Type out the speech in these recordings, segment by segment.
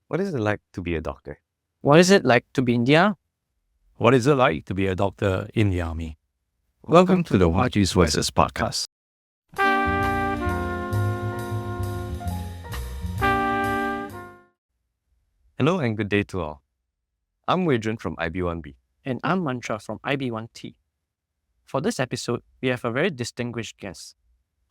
What is it like to be a doctor? What is it like to be India? What is it like to be a doctor in the army? Welcome to the HwaChies Voices podcast. Hello and good day to all. I'm Wei Ting from IB1B. And I'm Mantra from IB1T. For this episode, we have a very distinguished guest.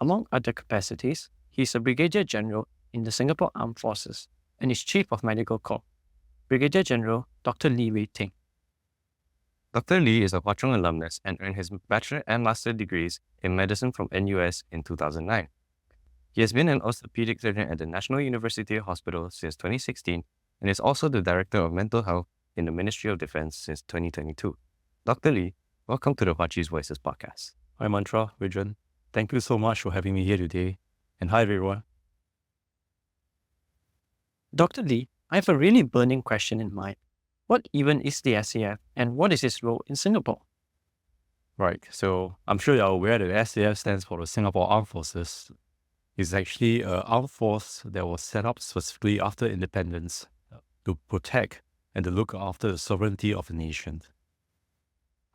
Among other capacities, he is a Brigadier-General in the Singapore Armed Forces and is Chief of Medical Corps. Brigadier-General Dr. Wei Ting. Dr. Lee is a Hwa Chong alumnus and earned his bachelor and master degrees in medicine from NUS in 2009. He has been an orthopedic surgeon at the National University Hospital since 2016 and is also the Director of Mental Health in the Ministry of Defense since 2022. Dr. Lee, welcome to the HwaChies Voices podcast. Hi Mantra, Vijan. Thank you so much for having me here today. And hi everyone. Dr. Lee, I have a really burning question in mind. What even is the SAF and what is its role in Singapore? Right, so I'm sure you're aware that the SAF stands for the Singapore Armed Forces. It's actually an armed force that was set up specifically after independence to protect and to look after the sovereignty of the nation.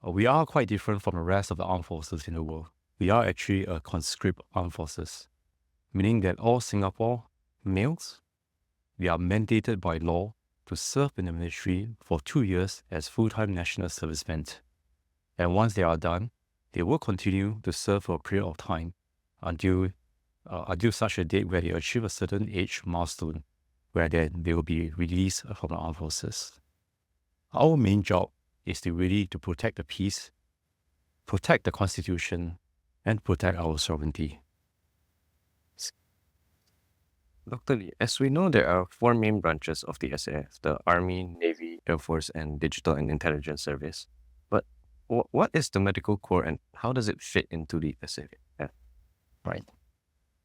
We are quite different from the rest of the armed forces in the world. We are actually a conscript armed forces, meaning that all Singapore males, we are mandated by law to serve in the military for 2 years as full-time national servicemen. And once they are done, they will continue to serve for a period of time until such a date where they achieve a certain age milestone, where then they will be released from the armed forces. Our main job is to protect the peace, protect the constitution, and protect our sovereignty. Dr. Lee, as we know, there are 4 main branches of the SAF, the Army, Navy, Air Force, and Digital and Intelligence Service. But what is the Medical Corps and how does it fit into the SAF? Right.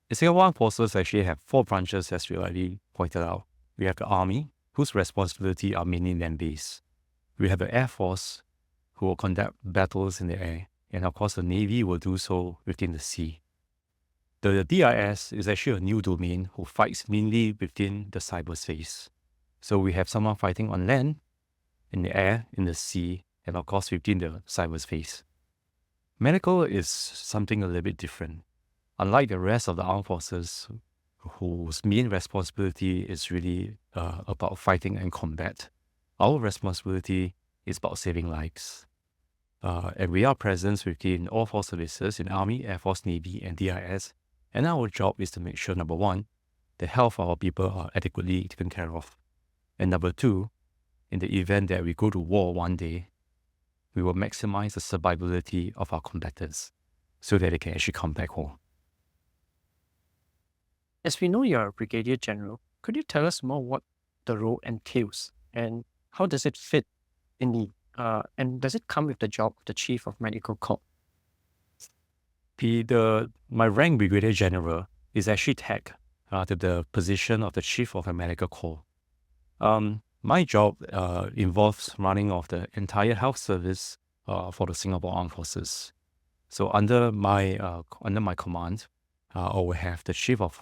The Singapore Armed Forces actually have 4 branches, as we already pointed out. We have the Army, whose responsibility are mainly land-based. We have the Air Force, who will conduct battles in the air. And of course, the Navy will do so within the sea. The DIS is actually a new domain who fights mainly within the cyberspace. So we have someone fighting on land, in the air, in the sea, and of course within the cyberspace. Medical is something a little bit different. Unlike the rest of the armed forces, whose main responsibility is really about fighting and combat, our responsibility is about saving lives. And we are present within all 4 services in Army, Air Force, Navy, and DIS. And our job is to make sure, number 1, the health of our people are adequately taken care of. And number 2, in the event that we go to war one day, we will maximize the survivability of our combatants so that they can actually come back home. As we know you're a Brigadier General, could you tell us more what the role entails and how does it fit in the and does it come with the job of the Chief of Medical Corps? My rank Brigadier General is actually tagged to the position of the Chief of the Medical Corps. My job involves running of the entire health service for the Singapore Armed Forces. So under my command, I will have the Chief of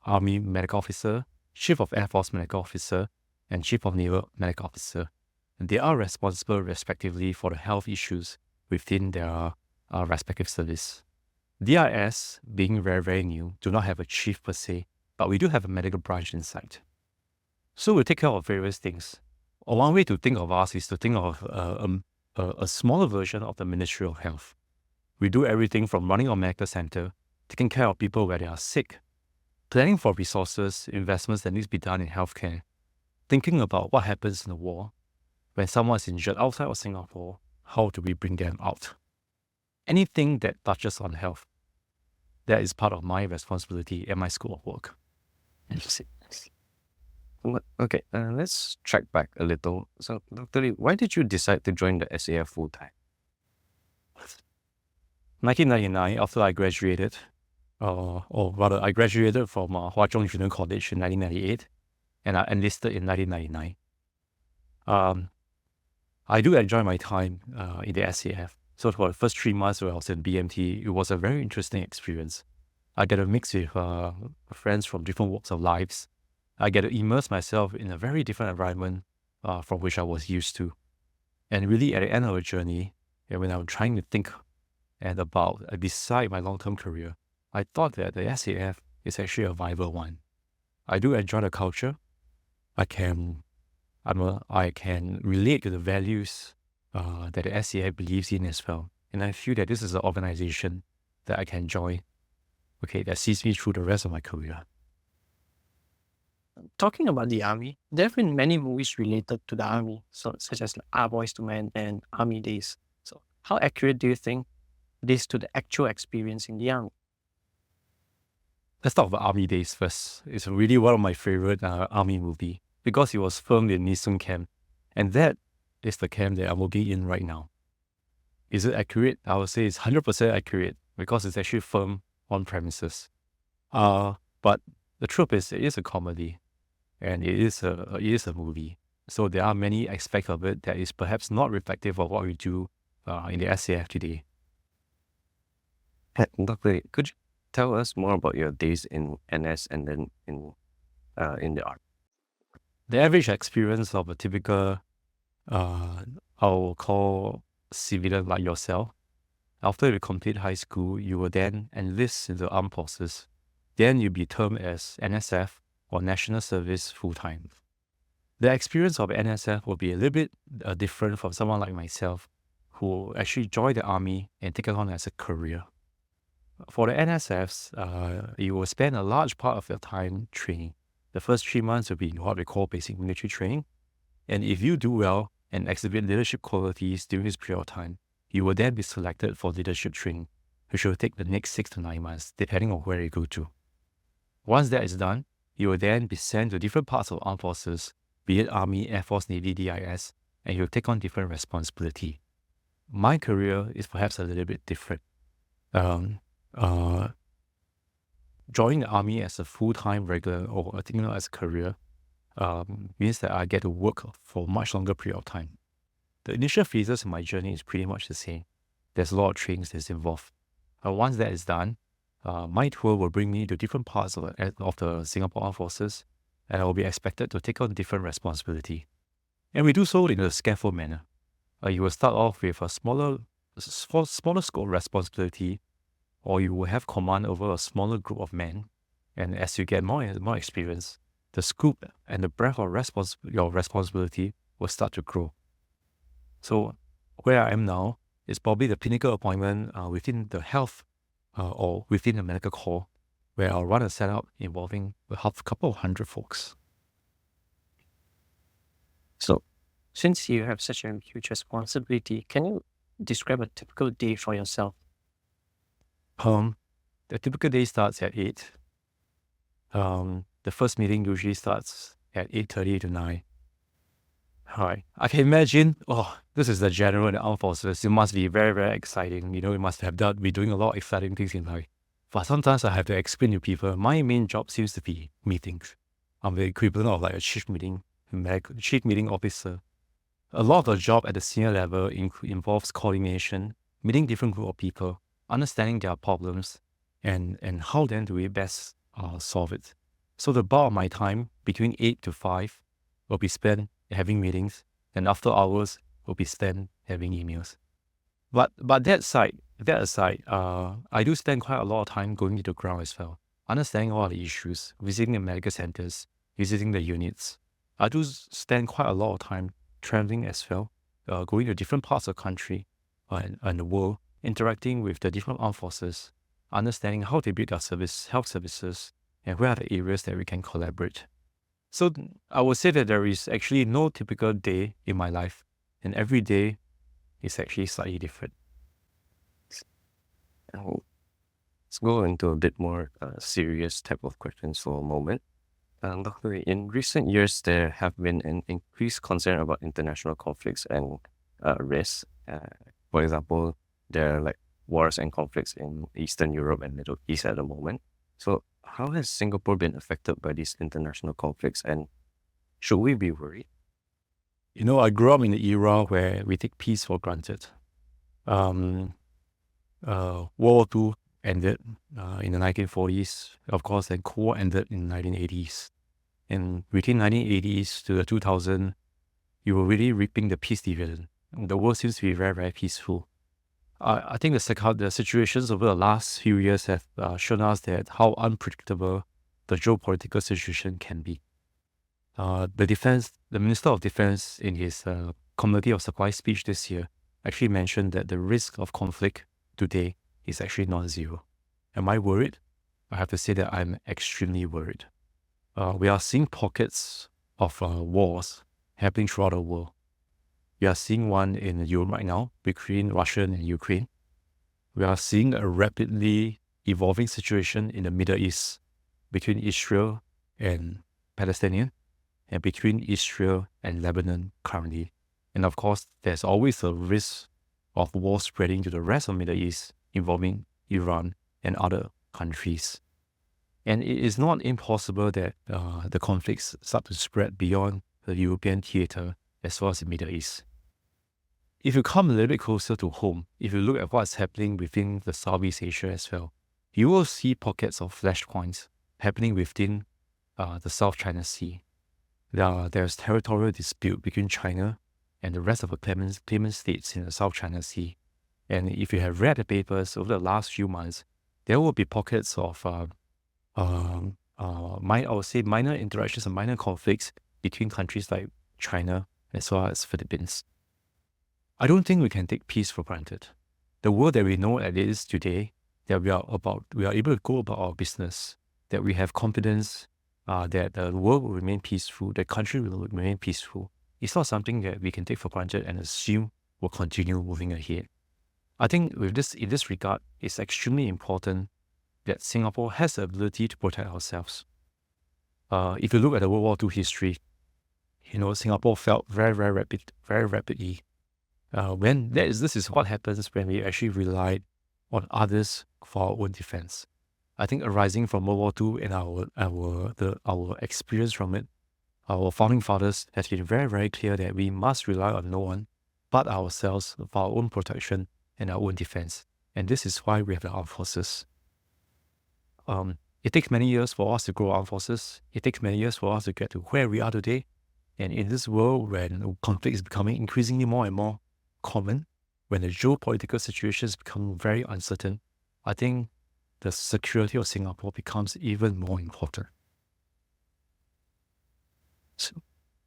Army Medical Officer, Chief of Air Force Medical Officer, and Chief of Naval Medical Officer. And they are responsible respectively for the health issues within their respective service. DIS, being very, very new, do not have a chief per se, but we do have a medical branch inside. So we take care of various things. One way to think of us is to think of a smaller version of the Ministry of Health. We do everything from running our medical center, taking care of people where they are sick, planning for resources, investments that need to be done in healthcare, thinking about what happens in the war. When someone is injured outside of Singapore, how do we bring them out? Anything that touches on health, that is part of my responsibility and my scope of work. Okay, let's track back a little. So, Dr. Lee, why did you decide to join the SAF full-time? 1999, after I graduated, I graduated from Hwa Chong Junior College in 1998, and I enlisted in 1999. I do enjoy my time in the SAF. So for the first 3 months when I was in BMT, it was a very interesting experience. I get a mix with friends from different walks of lives. I get to immerse myself in a very different environment from which I was used to. And really, at the end of the journey, when I'm trying to think and about decide my long-term career, I thought that the SAF is actually a viable one. I do enjoy the culture. I can relate to the values that the SAF believes in as well. And I feel that this is an organization that I can join, that sees me through the rest of my career. Talking about the Army, there have been many movies related to the Army, such as Our Boys to Men and Army Days. So, how accurate do you think it is to the actual experience in the Army? Let's talk about Army Days first. It's really one of my favorite Army movie because it was filmed in Nee Soon Camp, and that is the camp that I'm working in right now. Is it accurate? I would say it's 100% accurate because it's actually filmed on premises. But the truth is, it is a comedy, and it is a movie. So there are many aspects of it that is perhaps not reflective of what we do in the SAF today. Dr. Could you tell us more about your days in NS and then in the Army? The average experience of a typical, I will call civilian like yourself, after you complete high school, you will then enlist in the armed forces. Then you'll be termed as NSF or National Service Full-Time. The experience of NSF will be a little bit different from someone like myself who actually joined the Army and take it on as a career. For the NSFs, you will spend a large part of your time training. The first 3 months will be what we call basic military training. And if you do well and exhibit leadership qualities during this period of time, you will then be selected for leadership training, which will take the next 6 to 9 months, depending on where you go to. Once that is done, you will then be sent to different parts of armed forces, be it Army, Air Force, Navy, DIS, and you'll take on different responsibility. My career is perhaps a little bit different. Joining the Army as a full-time regular or as a career means that I get to work for a much longer period of time. The initial phases in my journey is pretty much the same. There's a lot of trainings that's involved. Once that is done, my tour will bring me to different parts of the Singapore Armed Forces, and I will be expected to take on different responsibility. And we do so in a scaffold manner. You will start off with a smaller scope responsibility, or you will have command over a smaller group of men. And as you get more experience, the scope and the breadth of your responsibility will start to grow. So where I am now is probably the pinnacle appointment within the health or within the medical corps, where I'll run a setup involving a couple of hundred folks. So, since you have such a huge responsibility, can you describe a typical day for yourself? The typical day starts at 8. The first meeting usually starts at 8:30 to 9. Alright, I can imagine, this is the general in the armed forces. It must be very, very exciting. You must be doing a lot of exciting things in life. But sometimes I have to explain to people, my main job seems to be meetings. I'm the equivalent of like a chief meeting officer. A lot of the job at the senior level involves coordination, meeting different group of people, understanding their problems, and how then do we best solve it. So the bulk of my time between 8 to 5 will be spent having meetings, and after hours will be spent having emails. But that aside, I do spend quite a lot of time going to the ground as well, understanding all the issues, visiting the medical centers, visiting the units. I do spend quite a lot of time traveling as well, going to different parts of the country and the world, interacting with the different armed forces, understanding how they build their health services, and where are the areas that we can collaborate. So I would say that there is actually no typical day in my life, and every day is actually slightly different. Let's go into a bit more serious type of questions for a moment. Dr. Wei, in recent years, there have been an increased concern about international conflicts and risks. For example, there are like wars and conflicts in Eastern Europe and Middle East at the moment. So how has Singapore been affected by these international conflicts, and should we be worried? I grew up in the era where we take peace for granted. World War II ended in the 1940s. Of course, then Cold War ended in the 1980s. And between 1980s to the 2000s, you were really reaping the peace dividend. The world seems to be very, very peaceful. I think the situations over the last few years have shown us that how unpredictable the geopolitical situation can be. The Minister of Defense, in his Committee of Supply speech this year, actually mentioned that the risk of conflict today is actually non-zero. Am I worried? I have to say that I'm extremely worried. We are seeing pockets of wars happening throughout the world. We are seeing one in Europe right now between Russia and Ukraine. We are seeing a rapidly evolving situation in the Middle East between Israel and Palestinian, and between Israel and Lebanon currently. And of course, there's always a risk of war spreading to the rest of the Middle East involving Iran and other countries. And it is not impossible that the conflicts start to spread beyond the European theater as well as the Middle East. If you come a little bit closer to home, if you look at what's happening within the Southeast Asia as well, you will see pockets of flashpoints happening within the South China Sea. There's territorial dispute between China and the rest of the claimant states in the South China Sea. And if you have read the papers over the last few months, there will be pockets of, I would say, minor interactions and minor conflicts between countries like China as well as Philippines. I don't think we can take peace for granted. The world that we know as it is today, that we are able to go about our business, that we have confidence that the world will remain peaceful, the country will remain peaceful. It's not something that we can take for granted and assume will continue moving ahead. I think in this regard, it's extremely important that Singapore has the ability to protect ourselves. If you look at the World War II history, Singapore fell very, very rapidly. This is what happens when we actually relied on others for our own defense. I think arising from World War II and our experience from it, our founding fathers has been very, very clear that we must rely on no one but ourselves for our own protection and our own defense. And this is why we have the armed forces. It takes many years for us to grow armed forces. It takes many years for us to get to where we are today. And in this world, when conflict is becoming increasingly more and more common, when the geopolitical situations become very uncertain, I think the security of Singapore becomes even more important. So,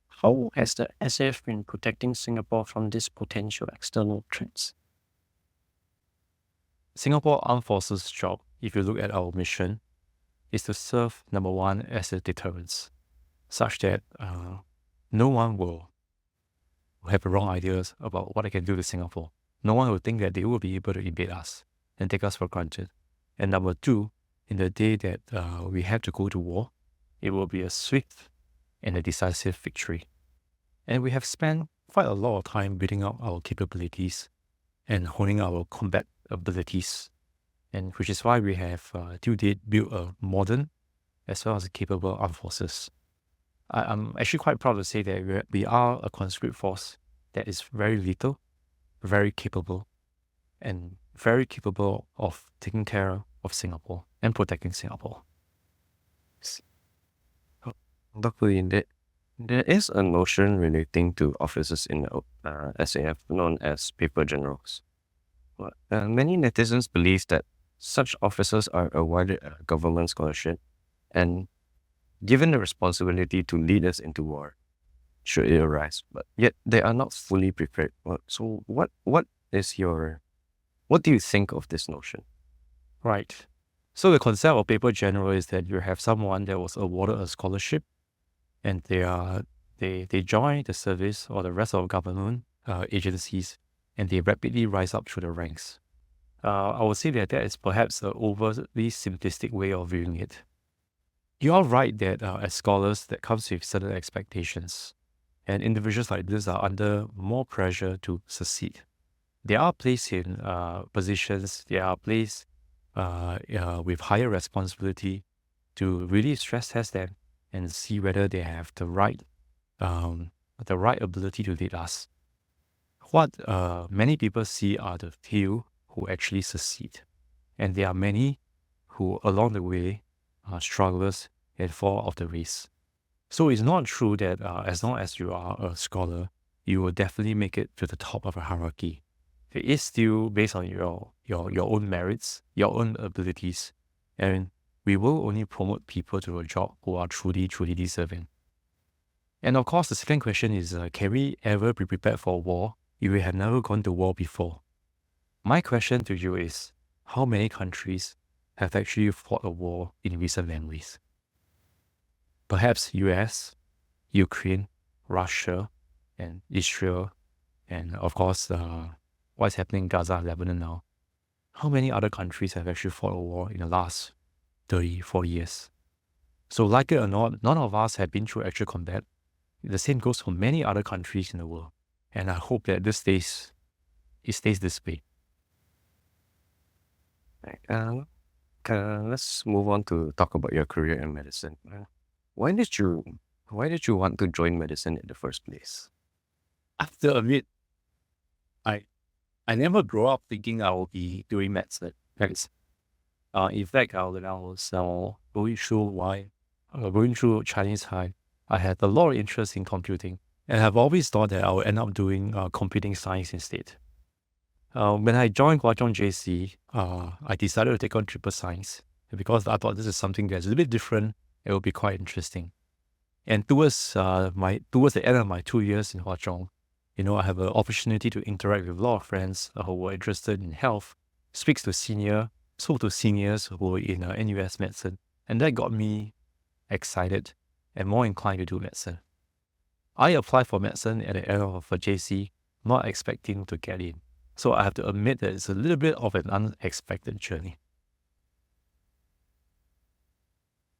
how has the SAF been protecting Singapore from these potential external threats? Singapore Armed Forces' job, if you look at our mission, is to serve, number one, as a deterrence, such that no one will have wrong ideas about what they can do to Singapore. No one will think that they will be able to invade us and take us for granted. And number two, in the day that we have to go to war, it will be a swift and a decisive victory. And we have spent quite a lot of time building up our capabilities and honing our combat abilities, and which is why we have to date built a modern as well as a capable armed forces. I'm actually quite proud to say that we are a conscript force that is very lethal, very capable, and very capable of taking care of Singapore and protecting Singapore. Dr. Lin, there is a notion relating to officers in the SAF known as paper generals. Many netizens believe that such officers are awarded a government scholarship and given the responsibility to lead us into war, should it arise, but yet they are not fully prepared. So what do you think of this notion? Right. So the concept of paper general is that you have someone that was awarded a scholarship, and they join the service or the rest of government agencies, and they rapidly rise up through the ranks. I would say that is perhaps an overly simplistic way of viewing it. You are right that as scholars, that comes with certain expectations, and individuals like this are under more pressure to succeed. They are placed in positions, they are placed with higher responsibility to really stress test them and see whether they have the right ability to lead us. What many people see are the few who actually succeed, and there are many who along the way are strugglers and fall off the race. So it's not true that as long as you are a scholar, you will definitely make it to the top of a hierarchy. It is still based on your own merits, your own abilities, and we will only promote people to a job who are truly deserving. And of course, the second question is, can we ever be prepared for war if we have never gone to war before? My question to you is, how many countries have actually fought a war in recent memories? Perhaps US, Ukraine, Russia, and Israel, and of course, what's happening in Gaza, Lebanon now. How many other countries have actually fought a war in the last 30, 40 years? So like it or not, none of us have been through actual combat. The same goes for many other countries in the world. And I hope that it stays this way. Right. Let's move on to talk about your career in medicine. Why did you want to join medicine in the first place? I have to admit, I never grew up thinking I will be doing medicine. In fact, when I was going through Chinese High, I had a lot of interest in computing, and I've always thought that I would end up doing computing science instead. When I joined Hwa Chong JC, I decided to take on triple science because I thought this is something that's a little bit different. It will be quite interesting. And towards the end of my 2 years in Hwa Chong, I have an opportunity to interact with a lot of friends who were interested in health, spoke to seniors who were in NUS medicine, and that got me excited and more inclined to do medicine. I applied for medicine at the end of a JC, not expecting to get in. So I have to admit that it's a little bit of an unexpected journey.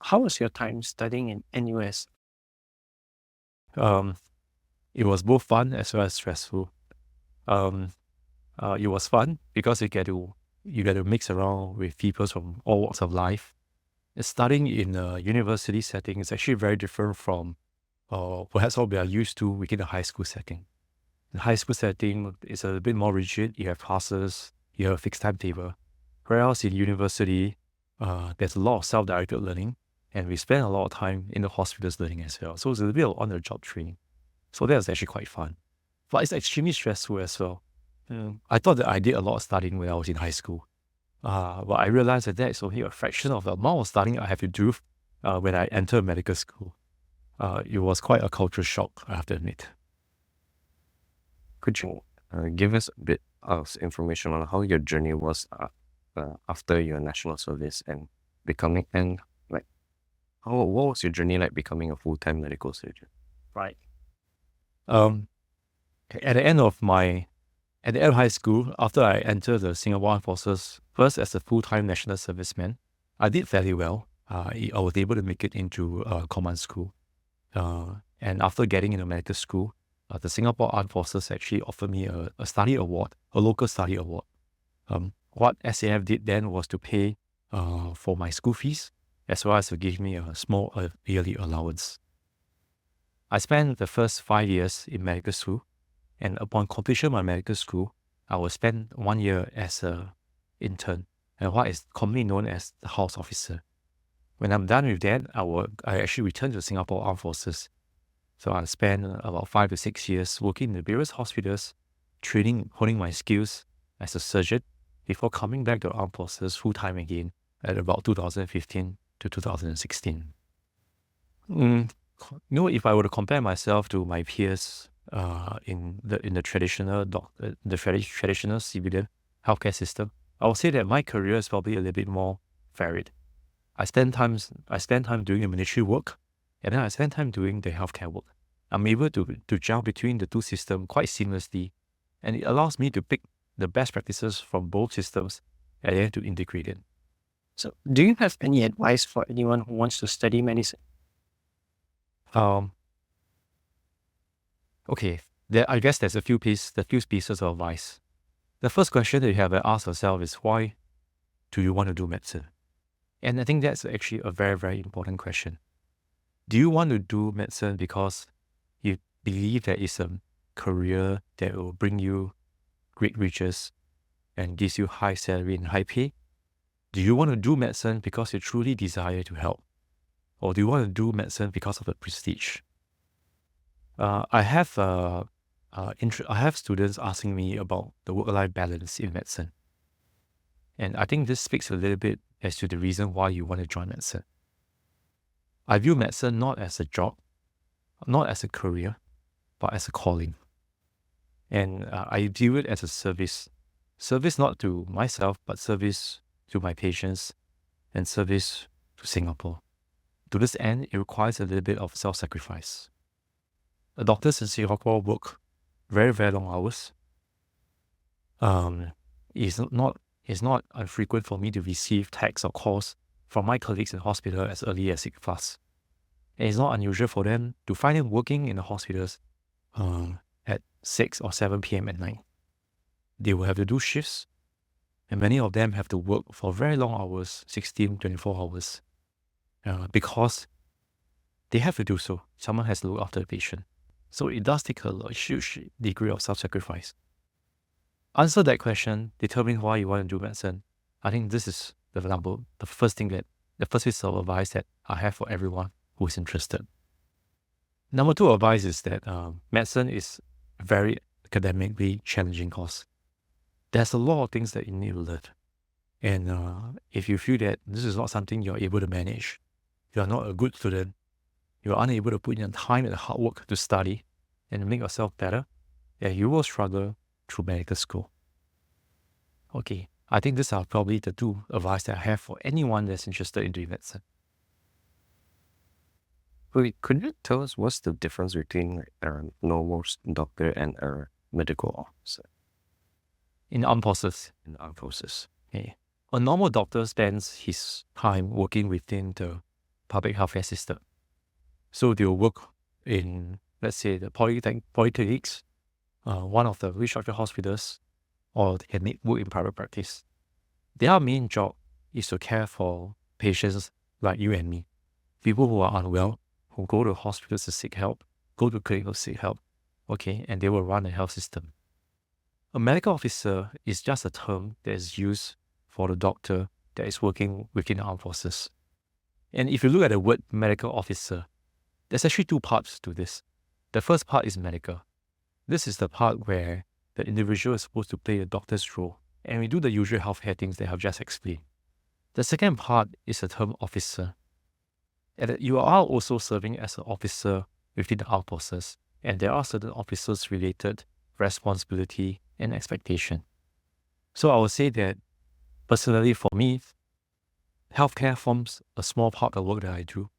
How was your time studying in NUS? It was both fun as well as stressful. It was fun because you get to mix around with people from all walks of life. Studying in a university setting is actually very different from perhaps what we are used to within a high school setting. The high school setting is a bit more rigid. You have classes, you have a fixed timetable. Whereas in university, there's a lot of self-directed learning, and we spend a lot of time in the hospitals learning as well. So it's a little bit of on-the-job training. So that was actually quite fun. But it's extremely stressful as well. I thought that I did a lot of studying when I was in high school. But I realized that is only a fraction of the amount of studying I have to do when I enter medical school. It was quite a culture shock, I have to admit. Could you give us a bit of information on how your journey was after your national service and becoming, and like, what was your journey like becoming a full-time medical surgeon? Right. At the end of high school, after I entered the Singapore Armed Forces, first as a full-time national serviceman, I did fairly well. I was able to make it into command school. And after getting into medical school, the Singapore Armed Forces actually offered me a study award, a local study award. What SAF did then was to pay for my school fees, as well as to give me a small yearly allowance. I spent the first 5 years in medical school, and upon completion of my medical school, I will spend 1 year as an intern, and what is commonly known as the house officer. When I'm done with that, I actually return to Singapore Armed Forces. So I spent about 5 to 6 years working in the various hospitals, training, honing my skills as a surgeon before coming back to Armed Forces full-time again at about 2015 to 2016. If I were to compare myself to my peers in the traditional civilian healthcare system, I would say that my career is probably a little bit more varied. I spend time doing the military work, and then I spend time doing the healthcare work. I'm able to jump between the two systems quite seamlessly, and it allows me to pick the best practices from both systems and then to integrate it. So, do you have any advice for anyone who wants to study medicine? Okay, I guess there's a few pieces of advice. The first question that you have to ask yourself is, why do you want to do medicine? And I think that's actually a very, very important question. Do you want to do medicine because you believe that it's a career that will bring you great riches and gives you high salary and high pay? Do you want to do medicine because you truly desire to help? or do you want to do medicine because of the prestige? I have students asking me about the work-life balance in medicine. And I think this speaks a little bit as to the reason why you want to join medicine. I view medicine not as a job, not as a career, but as a calling. And I view it as a service. Service not to myself, but service to my patients and service to Singapore. To this end, it requires a little bit of self-sacrifice. The doctors in Singapore work very, very long hours. It's not unfrequent for me to receive texts or calls from my colleagues in hospital as early as 6+. And it's not unusual for them to find them working in the hospitals at 6 or 7 p.m. at night. They will have to do shifts, and many of them have to work for very long hours, 16, 24 hours, because they have to do so. Someone has to look after the patient. So it does take a huge degree of self-sacrifice. Answer that question, determine why you want to do medicine. I think this is the first piece of advice that I have for everyone who is interested. Number 2 advice is that medicine is a very academically challenging course. There's a lot of things that you need to learn. And if you feel that this is not something you're able to manage, you are not a good student, you're unable to put in the time and the hard work to study and make yourself better, then you will struggle through medical school. Okay, I think these are probably the 2 advice that I have for anyone that's interested in doing medicine. Wait, could you tell us what's the difference between a normal doctor and a medical officer In armed forces, in the armed forces? okay, a normal doctor spends his time working within the public healthcare system. So they'll work in, let's say, the polyclinics, one of the restructured hospitals, or they can work in private practice. Their main job is to care for patients like you and me, people who are unwell, who go to hospitals to seek help, go to clinics to seek help, okay, and they will run a health system. A medical officer is just a term that is used for the doctor that is working within the armed forces. And if you look at the word medical officer, there's actually 2 parts to this. The first part is medical. This is the part where the individual is supposed to play a doctor's role, and we do the usual healthcare things that I've just explained. The second part is the term officer. And you are also serving as an officer within the armed forces, and there are certain officers-related responsibility and expectation. So I would say that, personally for me, healthcare forms a small part of the work that I do.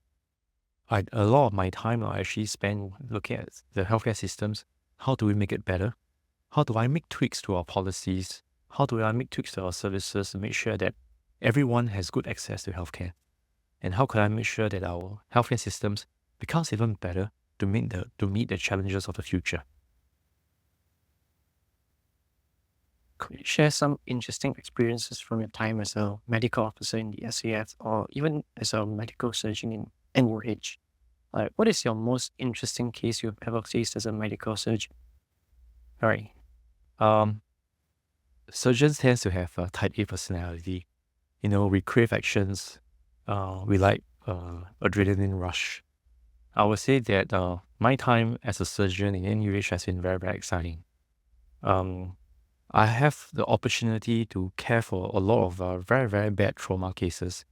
A lot of my time I actually spend looking at the healthcare systems. How do we make it better? How do I make tweaks to our policies? How do I make tweaks to our services to make sure that everyone has good access to healthcare? And how can I make sure that our healthcare systems becomes even better to meet the challenges of the future? Could you share some interesting experiences from your time as a medical officer in the SAF or even as a medical surgeon in NUH? Like, what is your most interesting case you've ever faced as a medical surgeon? All right. Surgeons tend to have a type A personality. We crave actions. We like adrenaline rush. I would say that my time as a surgeon in NUH has been very, very exciting. I have the opportunity to care for a lot of very, very bad trauma cases.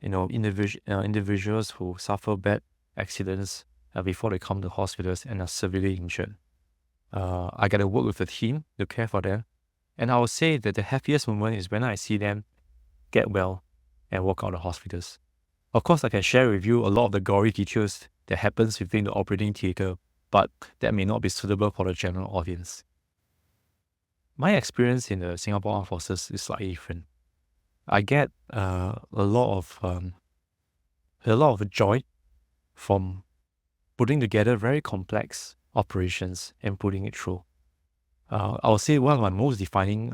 Individuals who suffer bad accidents before they come to hospitals and are severely injured. I get to work with the team to care for them. And I would say that the happiest moment is when I see them get well and walk out of hospitals. Of course, I can share with you a lot of the gory details that happens within the operating theatre, but that may not be suitable for the general audience. My experience in the Singapore Armed Forces is slightly different. I get a lot of joy from putting together very complex operations and putting it through. I would say one of my most defining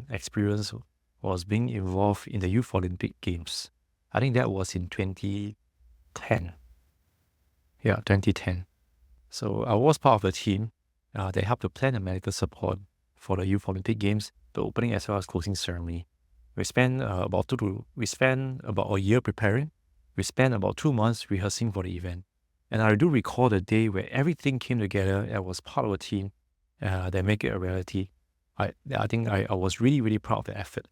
experience was being involved in the Youth Olympic Games. I think that was in 2010. Yeah, 2010. So I was part of the team that helped to plan the medical support for the Youth Olympic Games, the opening as well as closing ceremony. We spent about a year preparing, We spent about 2 months rehearsing for the event. And I do recall the day where everything came together and was part of a team that make it a reality. I think I was really, really proud of the effort.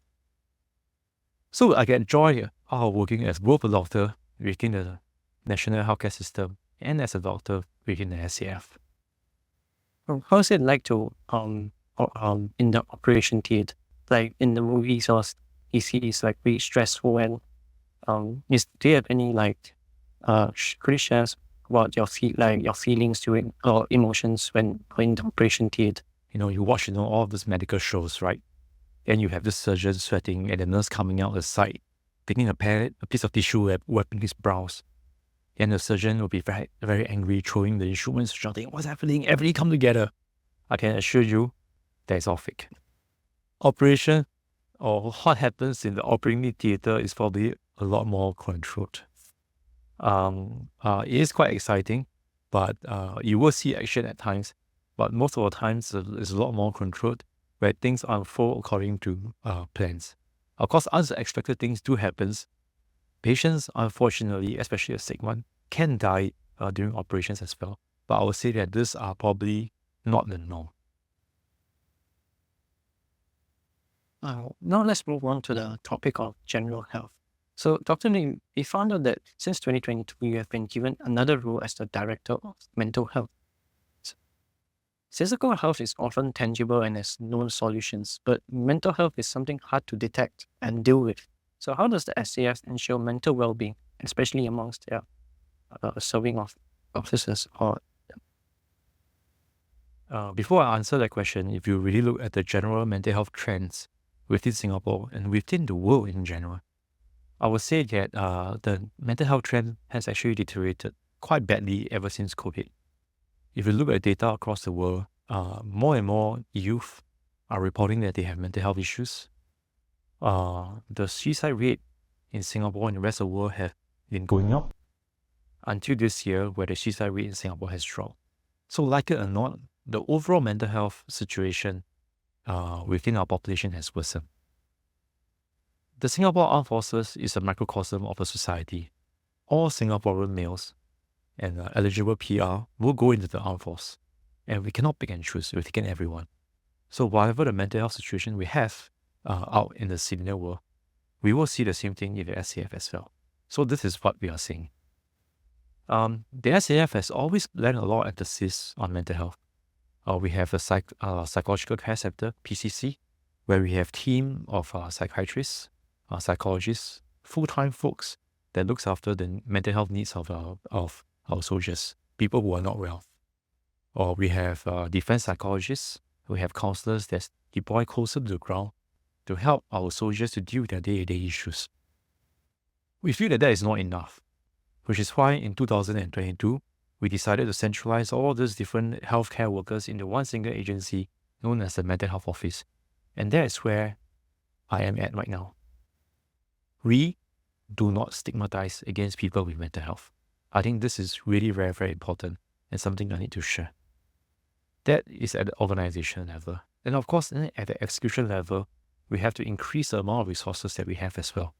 So I get joy out of working as both a doctor within the national healthcare system and as a doctor within the SAF. How is it like to in the operation theatre? Like in the movies or EC, like really stressful, and do you have any could you share about your feelings during or emotions when in the operation theatre? You watch all of these medical shows, right? And you have the surgeon sweating and the nurse coming out the side, taking a piece of tissue, wiping his brows. And the surgeon will be very, very angry, throwing the instruments, shouting, "What's happening? Everybody come together." I can assure you, that's all fake. Operation, or what happens in the operating theatre, is probably a lot more controlled. It is quite exciting, but you will see action at times. But most of the times, it's a lot more controlled, where things unfold according to plans. Of course, unexpected things do happen. Patients, unfortunately, especially a sick one, can die during operations as well. But I would say that these are probably not the norm. Now let's move on to the topic of general health. So, Dr. Lim, we found out that since 2022, you have been given another role as the Director of Mental Health. Physical health is often tangible and has known solutions, but mental health is something hard to detect and deal with. So how does the SAF ensure mental well-being, especially amongst their serving of officers? Before I answer that question, if you really look at the general mental health trends within Singapore and within the world in general, I would say that the mental health trend has actually deteriorated quite badly ever since COVID. If you look at data across the world, more and more youth are reporting that they have mental health issues. The suicide rate in Singapore and the rest of the world have been going up until this year, where the suicide rate in Singapore has dropped. So like it or not, the overall mental health situation within our population has worsened. The Singapore Armed Forces is a microcosm of a society. All Singaporean males and eligible PR will go into the armed force. And we cannot pick and choose. We've taken everyone. So whatever the mental health situation we have out in the civilian world, we will see the same thing in the SAF as well. So this is what we are seeing. The SAF has always laid a lot of emphasis on mental health. We have a psychological care center, PCC, where we have a team of psychiatrists, psychologists, full-time folks that looks after the mental health needs of our soldiers, people who are not well. Or we have defense psychologists, we have counselors that deploy closer to the ground to help our soldiers to deal with their day-to-day issues. We feel that is not enough, which is why in 2022, we decided to centralize all these different healthcare workers into one single agency known as the Mental Health Office. And that is where I am at right now. We do not stigmatize against people with mental health. I think this is really very, very important and something I need to share. That is at the organization level. And of course, at the execution level, we have to increase the amount of resources that we have as well.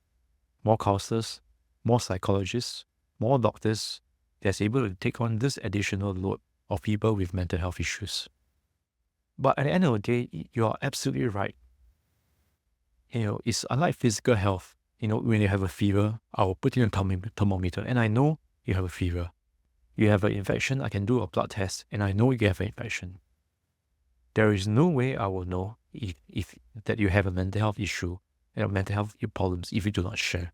More counselors, more psychologists, more doctors that's able to take on this additional load of people with mental health issues. But at the end of the day, you are absolutely right. It's unlike physical health. When you have a fever, I will put in a thermometer and I know you have a fever. You have an infection, I can do a blood test and I know you have an infection. There is no way I will know if that you have a mental health issue and mental health problems if you do not share.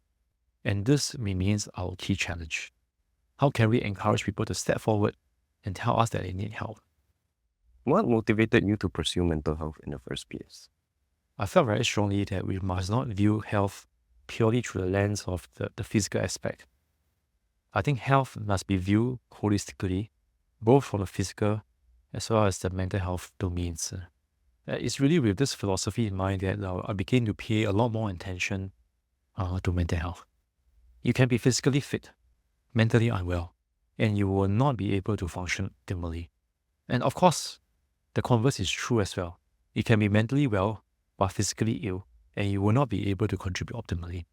And this remains our key challenge. How can we encourage people to step forward and tell us that they need help? What motivated you to pursue mental health in the first place? I felt very strongly that we must not view health purely through the lens of the physical aspect. I think health must be viewed holistically, both from the physical as well as the mental health domains. It's really with this philosophy in mind that I began to pay a lot more attention to mental health. You can be physically fit, mentally unwell, and you will not be able to function optimally. And of course, the converse is true as well. You can be mentally well but physically ill, and you will not be able to contribute optimally.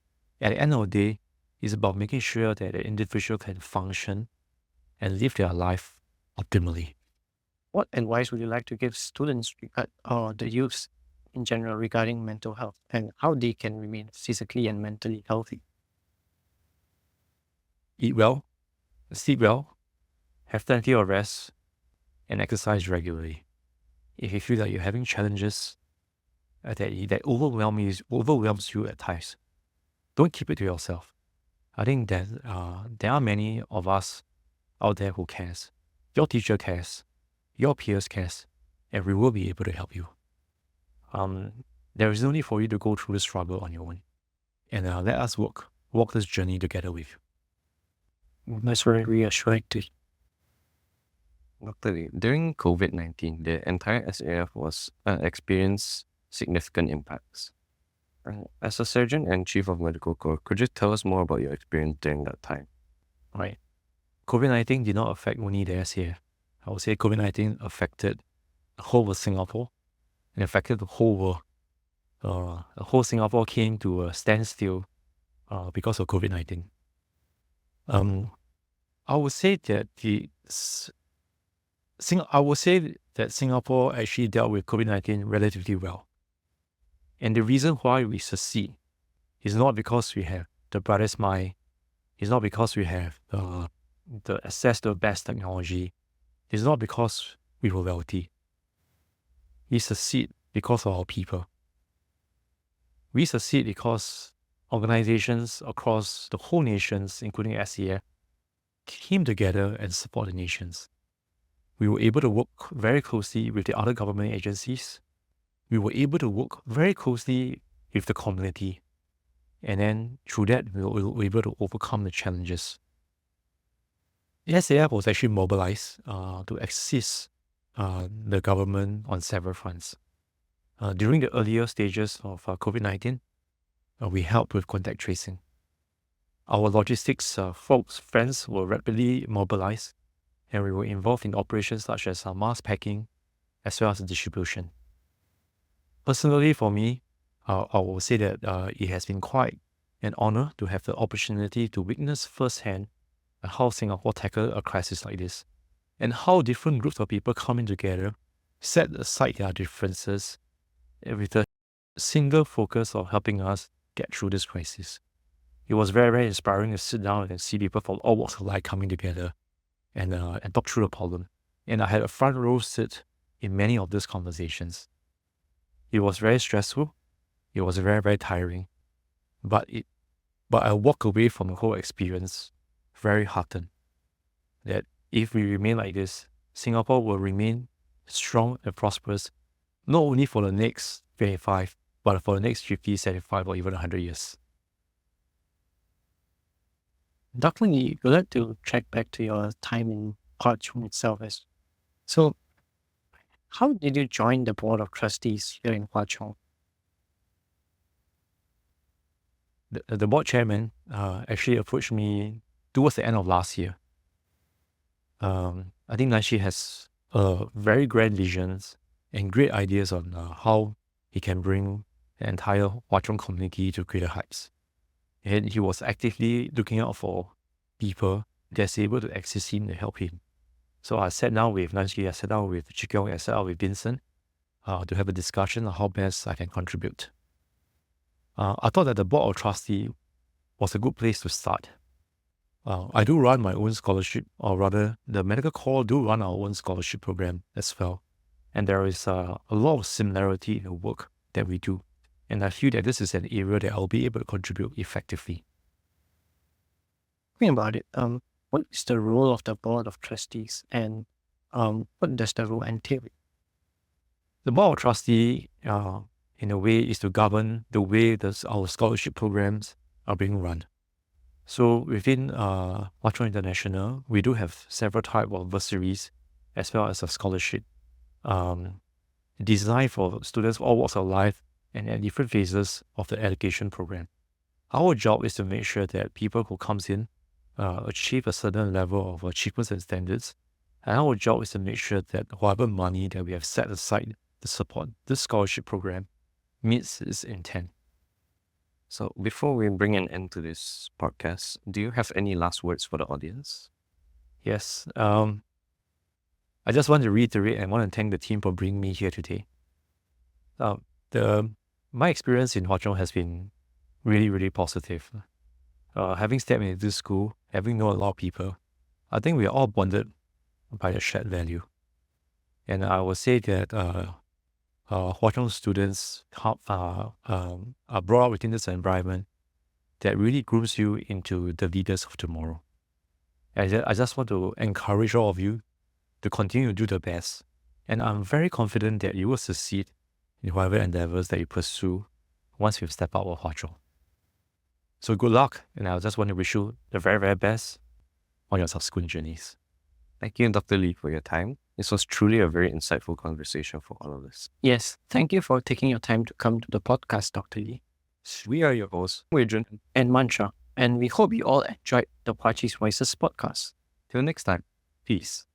At the end of the day, It's about making sure that the individual can function and live their life optimally. What advice would you like to give students or the youths in general regarding mental health and how they can remain physically and mentally healthy? Eat well, sleep well, have plenty of rest, and exercise regularly. If you feel that you're having challenges that overwhelms you at times, don't keep it to yourself. I think that there are many of us out there who cares. Your teacher cares, your peers cares, and we will be able to help you. There is no need for you to go through the struggle on your own. And let us walk this journey together with you. That's very reassuring to Dr. Lee, during COVID-19, the entire SAF was experienced significant impacts. As a surgeon and chief of medical corps, could you tell us more about your experience during that time? Right. COVID-19 did not affect only the SAF. I would say COVID-19 affected the whole of Singapore and affected the whole world. The whole Singapore came to a standstill because of COVID-19. I would say that Singapore actually dealt with COVID-19 relatively well. And the reason why we succeed is not because we have the brightest mind, it's not because we have the access to the best technology, it's not because we were wealthy. We succeed because of our people. We succeed because organizations across the whole nations, including SAF, came together and support the nations. We were able to work very closely with the other government agencies. We were able to work very closely with the community. And then through that, we were able to overcome the challenges. The SAF was actually mobilized to assist the government on several fronts. During the earlier stages of COVID-19, we helped with contact tracing. Our logistics friends were rapidly mobilized, and we were involved in operations such as mask packing, as well as distribution. Personally, for me, I will say that it has been quite an honor to have the opportunity to witness firsthand how Singapore tackled a crisis like this, and how different groups of people coming together set aside their differences with a single focus of helping us get through this crisis. It was very, very inspiring to sit down and see people from all walks of life coming together and talk through the problem. And I had a front row sit in many of these conversations. It was very stressful. It was very, very tiring. But I walk away from the whole experience very heartened that if we remain like this, Singapore will remain strong and prosperous, not only for the next 25, but for the next 50, 75, or even 100 years. Dr. Lee, we'd like to track back to your time in Hwa Chong itself. So, how did you join the Board of Trustees here in Hwa Chong? The board chairman actually approached me towards the end of last year. I think that she has very grand visions and great ideas on how he can bring the entire Hwa Chong community to greater heights. And he was actively looking out for people that's able to access him to help him. So I sat down with Nancy, I sat down with Chee Kiong, I sat down with Vincent to have a discussion on how best I can contribute. I thought that the Board of Trustees was a good place to start. I do run my own scholarship, or rather, the medical corps do run our own scholarship program as well. And there is a lot of similarity in the work that we do. And I feel that this is an area that I'll be able to contribute effectively. Talking about it, what is the role of the Board of Trustees and what does the role entail? The Board of Trustees, in a way, is to govern the way our scholarship programs are being run. So within Hwa Chong International, we do have several types of bursaries as well as a scholarship designed for students of all walks of life and at different phases of the education program. Our job is to make sure that people who comes in achieve a certain level of achievements and standards. And our job is to make sure that whatever money that we have set aside to support this scholarship program meets its intent. So before we bring an end to this podcast, do you have any last words for the audience? Yes. I just want to reiterate and want to thank the team for bringing me here today. My experience in Hwa Chong has been really, really positive. Having stepped into this school, having known a lot of people, I think we are all bonded by a shared value. And I would say that Hwa Chong students are brought up within this environment that really grooms you into the leaders of tomorrow. And I just want to encourage all of you to continue to do the best. And I'm very confident that you will succeed in whatever endeavors that you pursue once you've stepped out of Hwa Chong. So good luck, and I just want to wish you the very, very best on your subsequent journeys. Thank you, Dr. Lee, for your time. This was truly a very insightful conversation for all of us. Yes, thank you for taking your time to come to the podcast, Dr. Lee. We are your hosts, Wei Ting. And Mantra, and we hope you all enjoyed the HwaChies Voices podcast. Till next time, peace.